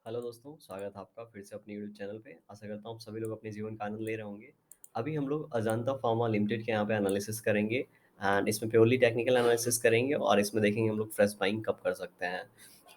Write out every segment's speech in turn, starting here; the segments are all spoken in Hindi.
हेलो दोस्तों, स्वागत है आपका फिर से अपने यूट्यूब चैनल पे। आशा करता हूँ आप सभी लोग अपने जीवन का आनंद ले रहे होंगे। अभी हम लोग अजंता फार्मा लिमिटेड के यहाँ पे एनालिसिस करेंगे एंड इसमें प्योरली टेक्निकल एनालिसिस करेंगे और इसमें देखेंगे हम लोग फ्रेश बाइंग कब कर सकते हैं।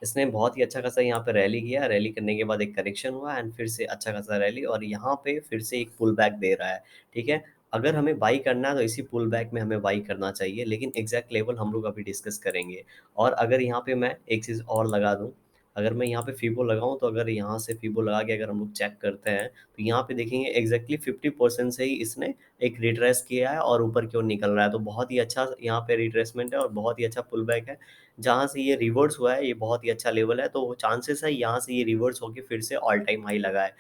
इसने बहुत ही अच्छा खासा यहाँ पे रैली किया, रैली करने के बाद एक करेक्शन हुआ एंड फिर से अच्छा खासा रैली और यहाँ पे फिर से एक पुल बैक दे रहा है। ठीक है, अगर हमें बाई करना है तो इसी पुल बैक में हमें बाई करना चाहिए, लेकिन एग्जैक्ट लेवल हम लोग अभी डिस्कस करेंगे। और अगर यहाँ पे मैं एक चीज़ और लगा दूँ, अगर मैं यहाँ पे फीबो लगाऊँ तो अगर यहाँ से फीबो लगा के अगर हम लोग चेक करते हैं तो यहाँ पे देखेंगे एग्जैक्टली 50% से ही इसने एक रिट्रेस किया है और ऊपर की ओर निकल रहा है। तो बहुत ही अच्छा यहाँ पे रिट्रेसमेंट है और बहुत ही अच्छा पुल बैक है। जहाँ से ये रिवर्स हुआ है ये बहुत ही अच्छा लेवल है, तो चांसेस है यहाँ से ये रिवर्स होके फिर से ऑल टाइम हाई लगा है।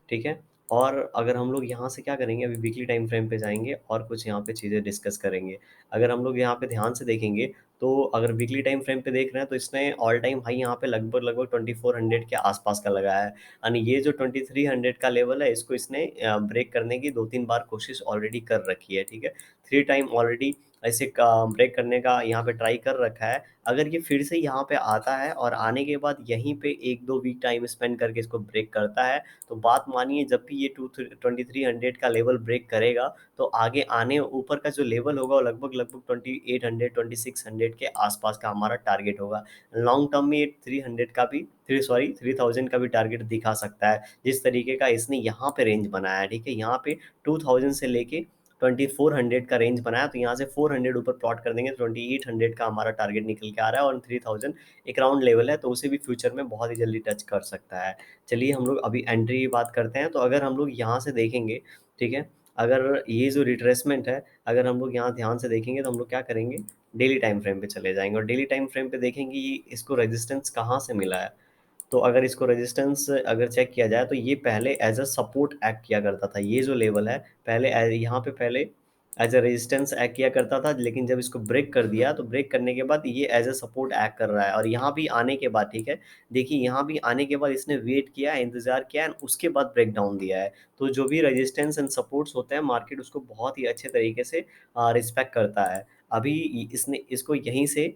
ठीक है? और अगर हम लोग यहाँ से क्या करेंगे, अभी वीकली टाइम फ्रेम पे जाएँगे और कुछ यहाँ पे चीज़ें डिस्कस करेंगे। अगर हम लोग यहाँ पे ध्यान से देखेंगे, तो अगर वीकली टाइम फ्रेम पे देख रहे हैं तो इसने ऑल टाइम हाई यहाँ पे लगभग-लगभग 2400 के आस-पास का लगाया है। यानी ये जो 2300 का लेवल है इसको इसने ब्रेक करने की 2-3 बार कोशिश ऑलरेडी कर रखी है, ठीक है? 3 टाइम ऑलरेडी ऐसे का ब्रेक करने का यहाँ पे ट्राई कर रखा है। अगर ये फिर से यहाँ पे आता है और आने के बाद यहीं पे 1-2 वीक टाइम स्पेंड करके इसको ब्रेक करता है, तो बात मानिए जब भी ये 2300 का लेवल ब्रेक करेगा तो आगे आने ऊपर का जो लेवल होगा वो लगभग-लगभग 2800 2600 के आसपास का हमारा टारगेट होगा। लॉन्ग टर्म में ये 300 का भी 3000 का भी टारगेट दिखा सकता है। जिस तरीके का इसने यहाँ पे रेंज बनाया है, ठीक है? यहाँ पे 2000 से लेके 2400 का रेंज बनाया, तो यहाँ से 400 ऊपर प्लॉट कर देंगे तो 2800 का हमारा टारगेट निकल के आ रहा है और 3000 एक राउंड लेवल है, तो उसे भी फ्यूचर में बहुत ही जल्दी टच कर सकता है। चलिए हम लोग अभी एंट्री की बात करते हैं, तो अगर हम लोग यहाँ से देखेंगे, ठीक है? अगर ये जो रिट्रेसमेंट है, अगर हम लोग यहाँ ध्यान से देखेंगे तो हम लोग क्या करेंगे, डेली टाइम फ्रेम पे चले जाएँगे और डेली टाइम फ्रेम पे देखेंगे ये इसको रेजिस्टेंस कहाँ से मिला है। तो अगर इसको रेजिस्टेंस अगर चेक किया जाए तो ये पहले एज़ अ सपोर्ट एक्ट किया करता था। ये जो लेवल है पहले यहाँ पे पहले एज़ अ रेजिस्टेंस एक्ट किया करता था, लेकिन जब इसको ब्रेक कर दिया तो ब्रेक करने के बाद ये एज़ अ सपोर्ट एक्ट कर रहा है और यहाँ भी आने के बाद, ठीक है? देखिए यहाँ भी आने के बाद इसने वेट किया, इंतज़ार किया एंड उसके बाद ब्रेक डाउन दिया है। तो जो भी रेजिस्टेंस एंड सपोर्ट्स होते हैं मार्केट उसको बहुत ही अच्छे तरीके से रिस्पेक्ट करता है। अभी इसने इसको यहीं से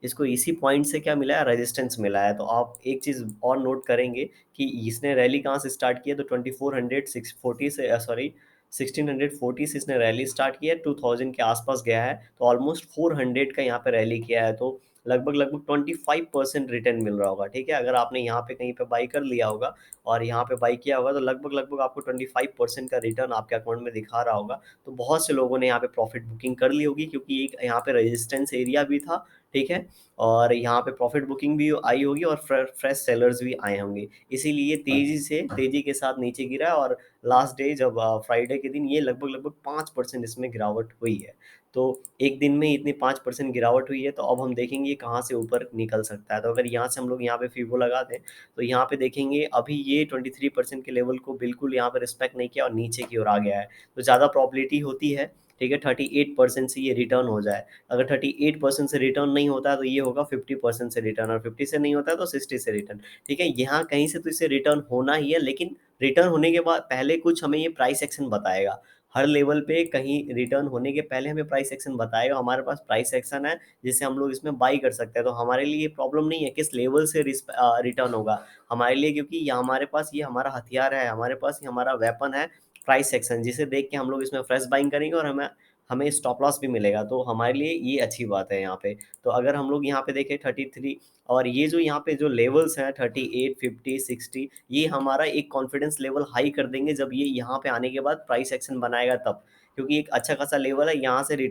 इसको इसी पॉइंट से क्या मिला है, रेजिस्टेंस मिला है। तो आप एक चीज़ और नोट करेंगे कि इसने रैली कहाँ से स्टार्ट की है, तो 2400 640 से सॉरी 1640 से इसने रैली स्टार्ट की है, 2000 के आसपास गया है, तो ऑलमोस्ट 400 का यहाँ पे रैली किया है, तो लगभग-लगभग 25% रिटर्न मिल रहा होगा, ठीक है? अगर आपने यहाँ पे कहीं पे बाई कर लिया होगा और यहाँ पे बाई किया होगा, तो लगभग-लगभग आपको 25% का रिटर्न आपके अकाउंट में दिखा रहा होगा। तो बहुत से लोगों ने यहाँ पे प्रॉफ़िट बुकिंग कर ली होगी क्योंकि एक यहाँ पे रेजिस्टेंस एरिया भी था, ठीक है? और यहाँ पे प्रॉफ़िट बुकिंग भी आई होगी और फ्रेश सेलर्स भी आए होंगे। इसीलिए तेज़ी के साथ नीचे गिरा है और लास्ट डे जब फ्राइडे के दिन ये लगभग-लगभग 5% इसमें गिरावट हुई है। तो एक दिन में इतनी 5% गिरावट हुई है, तो अब हम देखेंगे ये कहाँ से ऊपर निकल सकता है। तो अगर यहाँ से हम लोग यहाँ पे फिबो लगा दें, तो यहाँ पे देखेंगे अभी ये 23% के लेवल को बिल्कुल यहाँ पे रिस्पेक्ट नहीं किया और नीचे की ओर आ गया है। तो ज़्यादा प्रोबेबिलिटी होती है, ठीक है, 38% से ये रिटर्न हो जाए। अगर 38% से रिटर्न नहीं होता है तो ये होगा 50% से रिटर्न और 50 से नहीं होता है तो 60 से रिटर्न। ठीक है? यहाँ कहीं से तो इसे रिटर्न होना ही है, लेकिन रिटर्न होने के बाद पहले कुछ हमें ये प्राइस एक्शन बताएगा। हर लेवल पे कहीं रिटर्न होने के पहले हमें प्राइस एक्शन बताएगा। हमारे पास प्राइस एक्शन है जिससे हम लोग इसमें बाई कर सकते हैं। तो हमारे लिए ये प्रॉब्लम नहीं है किस लेवल से रिटर्न होगा। हमारे लिए क्योंकि ये हमारे पास ये हमारा हथियार है, हमारे पास ये हमारा वेपन है प्राइस एक्शन, जिसे देख के हम लोग इसमें फ्रेश बाइंग करेंगे और हमें हमें स्टॉप लॉस भी मिलेगा, तो हमारे लिए ये अच्छी बात है यहाँ पे। तो अगर हम लोग यहाँ पे देखें 33 और ये जो यहाँ पे जो लेवल्स हैं 38, 50, 60, ये हमारा एक कॉन्फिडेंस लेवल हाई कर देंगे जब ये यहाँ पे आने के बाद प्राइस एक्शन बनाएगा तब। क्योंकि एक अच्छा खासा लेवल है, यहाँ से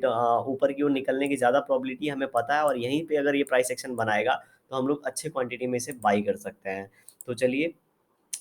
ऊपर की ओर निकलने की ज़्यादा प्रोबेबिलिटी हमें पता है और यहीं पे अगर ये प्राइस एक्शन बनाएगा, तो हम लोग अच्छे क्वांटिटी में इसे बाई कर सकते हैं। तो चलिए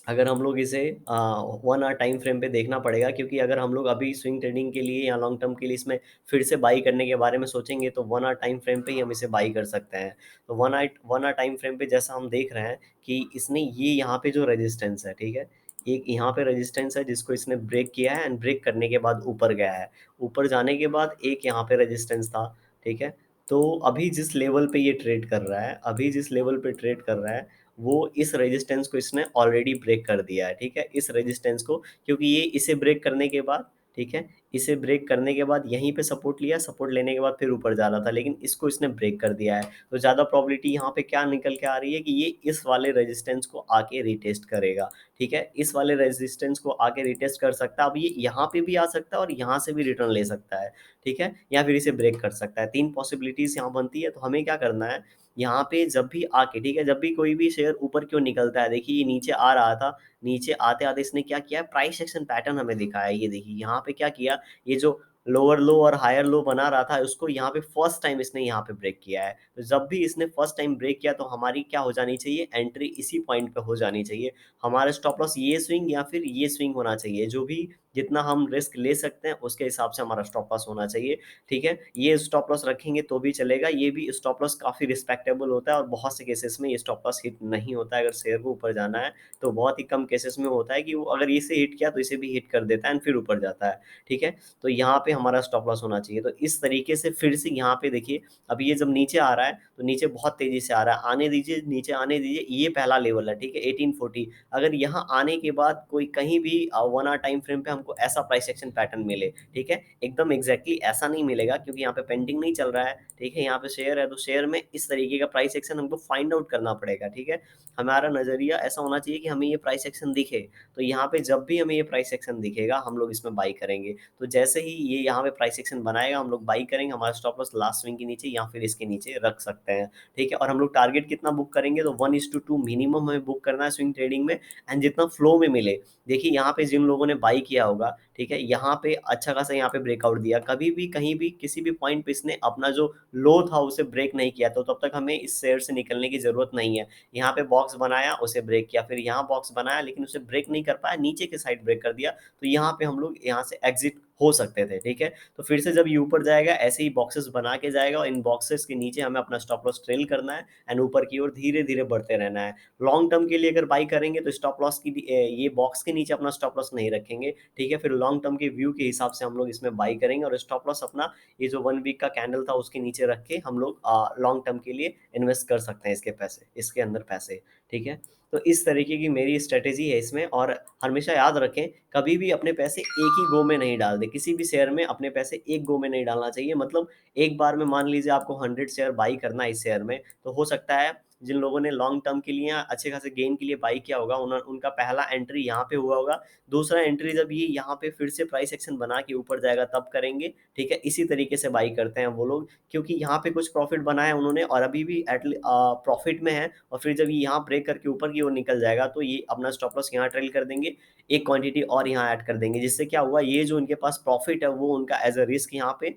अगर हम लोग इसे 1 आवर टाइम फ्रेम पे देखना पड़ेगा, क्योंकि अगर हम लोग अभी स्विंग ट्रेडिंग के लिए या लॉन्ग टर्म के लिए इसमें फिर से बाई करने के बारे में सोचेंगे तो 1 आवर टाइम फ्रेम पे ही हम इसे बाई कर सकते हैं। तो 1 आवर टाइम फ्रेम पे जैसा हम देख रहे हैं कि इसने ये यहाँ पे जो रेजिस्टेंस है, ठीक है? एक यहाँ पे रेजिस्टेंस है जिसको इसने ब्रेक किया है एंड ब्रेक करने के बाद ऊपर गया है। ऊपर जाने के बाद एक यहाँ पे रेजिस्टेंस था, ठीक है? तो अभी जिस लेवल पे ये ट्रेड कर रहा है, अभी जिस लेवल पे ट्रेड कर रहा है, वो इस रेजिस्टेंस को इसने ऑलरेडी ब्रेक कर दिया है, ठीक है? इस रेजिस्टेंस को, क्योंकि ये इसे ब्रेक करने के बाद, ठीक है? इसे ब्रेक करने के बाद यहीं पे सपोर्ट लिया, सपोर्ट लेने के बाद फिर ऊपर जा रहा था, लेकिन इसको इसने ब्रेक कर दिया है। तो ज़्यादा प्रोबेबिलिटी यहाँ पे क्या निकल के आ रही है कि ये इस वाले रेजिस्टेंस को आके रिटेस्ट करेगा, ठीक है? इस वाले रेजिस्टेंस को आके रिटेस्ट कर सकता है। अब ये यहाँ पे भी आ सकता है और यहाँ से भी रिटर्न ले सकता है, ठीक है? या फिर इसे ब्रेक कर सकता है। 3 पॉसिबिलिटीज़ यहाँ बनती है, तो हमें क्या करना है, यहाँ पे जब भी आके, ठीक है, जब भी कोई भी शेयर ऊपर क्यों निकलता है, देखिए ये नीचे आ रहा था, नीचे आते-आते इसने क्या किया है, प्राइस एक्शन पैटर्न हमें दिखाया है। ये देखिए यहाँ पे क्या किया, ये जो लोअर लो और हायर लो बना रहा था, उसको यहाँ पे फर्स्ट टाइम इसने यहाँ पे ब्रेक किया है। तो जब भी इसने फर्स्ट टाइम ब्रेक किया तो हमारी क्या हो जानी चाहिए, एंट्री इसी पॉइंट पे हो जानी चाहिए। हमारा स्टॉप लॉस ये स्विंग या फिर ये स्विंग होना चाहिए, जो भी जितना हम रिस्क ले सकते हैं उसके हिसाब से हमारा स्टॉप लॉस होना चाहिए, ठीक है? ये स्टॉप लॉस रखेंगे तो भी चलेगा, ये भी स्टॉप लॉस काफ़ी रिस्पेक्टेबल होता है और बहुत से केसेस में ये स्टॉप लॉस हिट नहीं होता है। अगर शेयर को ऊपर जाना है तो बहुत ही कम केसेस में होता है कि वो अगर इसे हिट किया तो इसे भी हिट कर देता है एंड फिर ऊपर जाता है, ठीक है? तो यहाँ पे हमारा स्टॉप लॉस होना चाहिए। तो इस तरीके से फिर से यहाँ पे देखिए, अब ये जब नीचे आ रहा है तो नीचे बहुत तेज़ी से आ रहा है, आने दीजिए, नीचे आने दीजिए, ये पहला लेवल है, ठीक है? 1840, अगर यहाँ आने के बाद कोई कहीं भी 1 आवर टाइम फ्रेम पे हमको ऐसा प्राइस एक्शन पैटर्न मिले, ठीक है? एकदम एग्ज़ैक्टली ऐसा नहीं मिलेगा क्योंकि यहाँ पे पेंडिंग नहीं चल रहा है, ठीक है? यहाँ पे शेयर है तो शेयर में इस तरीके का प्राइस एक्शन हमको फाइंड आउट करना पड़ेगा, ठीक है? हमारा नज़रिया ऐसा होना चाहिए कि हमें ये प्राइस एक्शन दिखे, तो यहाँ पे जब भी हमें ये प्राइस एक्शन दिखेगा हम लोग इसमें बाई करेंगे। तो जैसे ही ये यहाँ पे प्राइस एक्शन बनाएगा हम लोग बाई करेंगे, हमारा स्टॉप लॉस लास्ट स्विंग के नीचे या फिर इसके नीचे रख सकते हैं, ठीक है? और हम लोग टारगेट कितना बुक करेंगे, तो 1:2 मिनिमम हमें बुक करना है स्विंग ट्रेडिंग में, एंड जितना फ्लो में मिले। देखिए यहाँ पे जिन लोगों ने बाई किया होगा, ठीक है, यहाँ पे अच्छा खासा यहाँ पे ब्रेकआउट दिया, कभी भी कहीं भी किसी भी पॉइंट पे इसने अपना जो लो था उसे ब्रेक नहीं किया, तो तब तक हमें इस शेयर से निकलने की ज़रूरत नहीं है। यहाँ पे बॉक्स बनाया, उसे ब्रेक किया, फिर यहाँ बॉक्स बनाया लेकिन उसे ब्रेक नहीं कर पाया, नीचे के साइड ब्रेक कर दिया, तो यहाँ पे हम लोग यहाँ से एग्ज़िट हो सकते थे, ठीक है? तो फिर से जब ये ऊपर जाएगा ऐसे ही बॉक्सेस बना के जाएगा और इन बॉक्सेस के नीचे हमें अपना स्टॉप लॉस ट्रेल करना है एंड ऊपर की ओर धीरे-धीरे बढ़ते रहना है। लॉन्ग टर्म के लिए अगर बाई करेंगे तो स्टॉप लॉस की ये बॉक्स के नीचे अपना स्टॉप लॉस नहीं रखेंगे, ठीक है? फिर लॉन्ग टर्म के व्यू के हिसाब से हम लोग इसमें बाई करेंगे और स्टॉप लॉस अपना ये जो 1 वीक का कैंडल था उसके नीचे रख के हम लोग लॉन्ग टर्म के लिए इन्वेस्ट कर सकते हैं इसके पैसे, इसके अंदर पैसे, ठीक है? तो इस तरीके की मेरी स्ट्रैटेजी है इसमें, और हमेशा याद रखें, कभी भी अपने पैसे एक ही गो में नहीं डाल दें। किसी भी शेयर में अपने पैसे एक गो में नहीं डालना चाहिए। मतलब एक बार में मान लीजिए आपको 100 शेयर बाई करना है इस शेयर में, तो हो सकता है जिन लोगों ने लॉन्ग टर्म के लिए अच्छे खासे गेन के लिए बाई किया होगा, उनका पहला एंट्री यहाँ पे हुआ होगा। दूसरा एंट्री जब ये यहाँ पे फिर से प्राइस एक्शन बना के ऊपर जाएगा तब करेंगे, ठीक है? इसी तरीके से बाई करते हैं वो लोग, क्योंकि यहाँ पे कुछ प्रॉफ़िट बनाया उन्होंने और अभी भी प्रॉफ़िट में है, और फिर जब ये यहाँ ब्रेक करके ऊपर की ओर निकल जाएगा तो ये अपना स्टॉप लॉस यहाँ ट्रेल कर देंगे, एक क्वांटिटी और यहाँ ऐड कर देंगे, जिससे क्या हुआ, ये जो उनके पास प्रॉफ़िट है वो उनका एज़ अ रिस्क यहाँ पे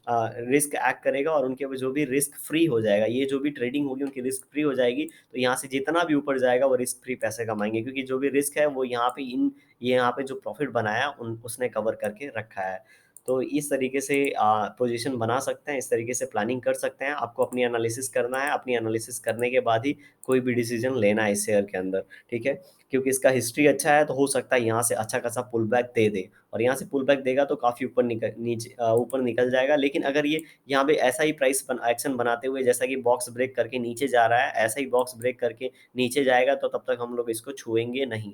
रिस्क एक्ट करेगा और उनके वो जो भी रिस्क फ्री हो जाएगा, ये जो भी ट्रेडिंग होगी उनकी रिस्क फ्री हो जाएगी, तो यहाँ से जितना भी ऊपर जाएगा वो रिस्क फ्री पैसे कमाएँगे, क्योंकि जो भी रिस्क है वो यहाँ पे ये यहाँ पे जो प्रॉफ़िट बनाया उन उसने कवर करके रखा है। तो इस तरीके से पोज़ीशन बना सकते हैं, इस तरीके से प्लानिंग कर सकते हैं। आपको अपनी एनालिसिस करना है, अपनी एनालिसिस करने के बाद ही कोई भी डिसीज़न लेना है इस शेयर के अंदर, ठीक है? क्योंकि इसका हिस्ट्री अच्छा है तो हो सकता है यहाँ से अच्छा खासा पुल बैक दे दे, और यहाँ से पुल बैक देगा तो काफ़ी ऊपर निकल जाएगा। लेकिन अगर ये यहाँ पे ऐसा ही एक्शन बनाते हुए, जैसा कि बॉक्स ब्रेक करके नीचे जा रहा है, ऐसा ही बॉक्स ब्रेक करके नीचे जाएगा तो तब तक हम लोग इसको छुएँगे नहीं।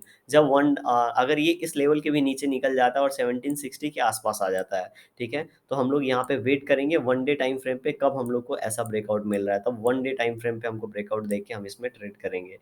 अगर ये इस लेवल के भी नीचे निकल जाता है और 1760 के आस-पास आ जाता है, ठीक है? तो हम लोग यहाँ पे वेट करेंगे 1 डे टाइम फ्रेम पे, कब हम लोग को ऐसा ब्रेकआउट मिल रहा है, तब 1 डे टाइम फ्रेम पे हमको ब्रेकआउट देख के हम इसमें ट्रेड करेंगे।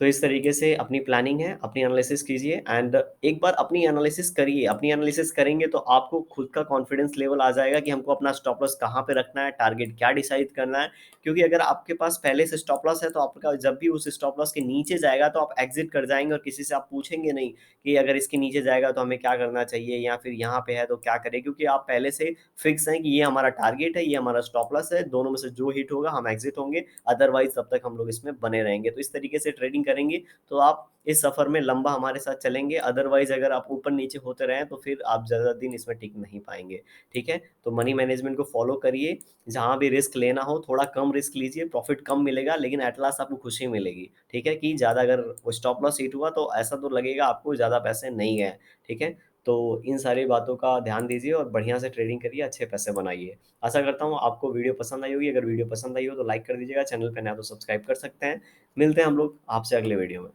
तो इस तरीके से अपनी प्लानिंग है, अपनी एनालिसिस कीजिए एंड एक बार अपनी एनालिसिस करिए। अपनी एनालिसिस करेंगे तो आपको खुद का कॉन्फिडेंस लेवल आ जाएगा कि हमको अपना स्टॉप लॉस कहाँ पे रखना है, टारगेट क्या डिसाइड करना है। क्योंकि अगर आपके पास पहले से स्टॉप लॉस है तो आपका जब भी उस स्टॉप लॉस के नीचे जाएगा तो आप एग्ज़िट कर जाएँगे और किसी से आप पूछेंगे नहीं कि अगर इसके नीचे जाएगा तो हमें क्या करना चाहिए, या फिर यहाँ पे है तो क्या करें? क्योंकि आप पहले से फिक्स हैं कि ये हमारा टारगेट है, ये हमारा स्टॉप लॉस है, दोनों में से जो हिट होगा हम एग्ज़िट होंगे, अदरवाइज़ तब तक हम लोग इसमें बने रहेंगे। तो इस तरीके से ट्रेडिंग करेंगे तो आप इस सफ़र में लंबा हमारे साथ चलेंगे, अदरवाइज़ अगर आप ऊपर-नीचे होते रहें तो फिर आप ज़्यादा दिन इसमें टिक नहीं पाएँगे, ठीक है? तो मनी मैनेजमेंट को फ़ॉलो करिए, जहाँ भी रिस्क लेना हो थोड़ा कम रिस्क लीजिए, प्रॉफ़िट कम मिलेगा लेकिन एट लास्ट आपको खुशी मिलेगी, ठीक है? कि ज़्यादा अगर वो स्टॉप लॉस हिट हुआ तो ऐसा तो लगेगा आपको ज़्यादा पैसे नहीं गए, ठीक है? तो इन सारी बातों का ध्यान दीजिए और बढ़िया से ट्रेडिंग करिए, अच्छे पैसे बनाइए। आशा करता हूँ आपको वीडियो पसंद आई होगी, अगर वीडियो पसंद आई हो तो लाइक कर दीजिएगा, चैनल पे नया हो तो सब्सक्राइब कर सकते हैं। मिलते हैं हम लोग आपसे अगले वीडियो में।